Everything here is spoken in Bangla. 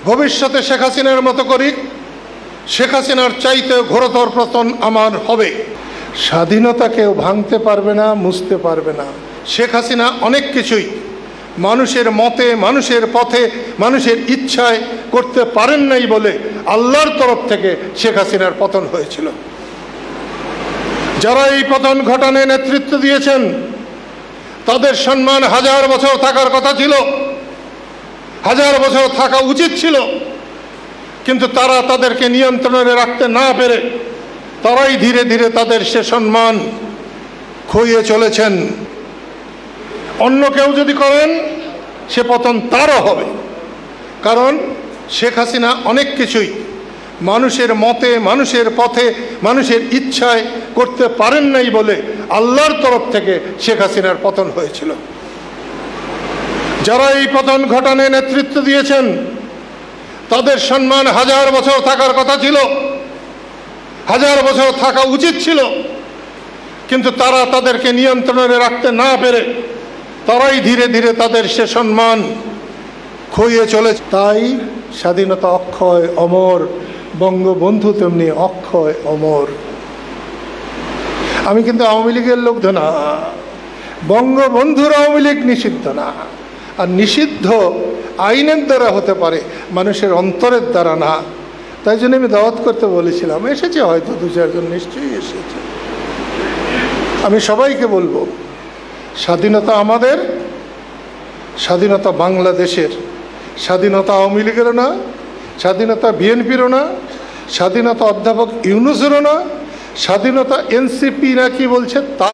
ভবিষ্যতে শেখ হাসিনার মতো করি, শেখ হাসিনার চাইতে ঘোরতর পতন আমার হবে। স্বাধীনতা কেউ ভাঙতে পারবে না, মুছতে পারবে না। শেখ হাসিনা অনেক কিছুই মানুষের মতে, মানুষের পথে, মানুষের ইচ্ছায় করতে পারেন নাই বলে আল্লাহর তরফ থেকে শেখ হাসিনার পতন হয়েছিল। যারা এই পতন ঘটানে নেতৃত্ব দিয়েছেন তাদের সম্মান 1000 বছর থাকার কথা ছিল, 1000 বছর থাকা উচিত ছিল, কিন্তু তারা তাদেরকে নিয়ন্ত্রণে রাখতে না পেরে তারাই ধীরে ধীরে তাদের সে সম্মান খইয়ে চলেছেন। অন্য কেউ যদি করেন সে পতন তারও হবে, কারণ শেখ হাসিনা অনেক কিছুই মানুষের মতে, মানুষের পথে, মানুষের ইচ্ছায় করতে পারেন নাই বলে আল্লাহর তরফ থেকে শেখ হাসিনার পতন হয়েছিল। যারা এই পতন ঘটানে নেতৃত্ব দিয়েছেন তাদের সম্মান 1000 বছর থাকার কথা ছিল, 1000 বছর থাকা উচিত ছিল, কিন্তু তারা তাদেরকে নিয়ন্ত্রণে রাখতে না পেরে তারাই ধীরে ধীরে তাদের সে সম্মান খইয়ে চলেছে। তাই স্বাধীনতা অক্ষয় অমর, বঙ্গবন্ধু তেমনি অক্ষয় অমর। আমি কিন্তু আওয়ামী লীগের লোক না, বঙ্গবন্ধুর আওয়ামী লীগ নিষিদ্ধ না। আর নিষিদ্ধ আইনের দ্বারা হতে পারে, মানুষের অন্তরের দ্বারা না। তাই জন্য আমি দাওয়াত করতে বলেছিলাম, এসেছে হয়তো 2-4 জন, নিশ্চয়ই এসেছে। আমি সবাইকে বলবো, স্বাধীনতা আমাদের, স্বাধীনতা বাংলাদেশের। স্বাধীনতা আওয়ামী লীগেরও না, স্বাধীনতা বিএনপিরও না, স্বাধীনতা অধ্যাপক ইউনূসেরও না, স্বাধীনতা এনসিপি না কি বলছে তা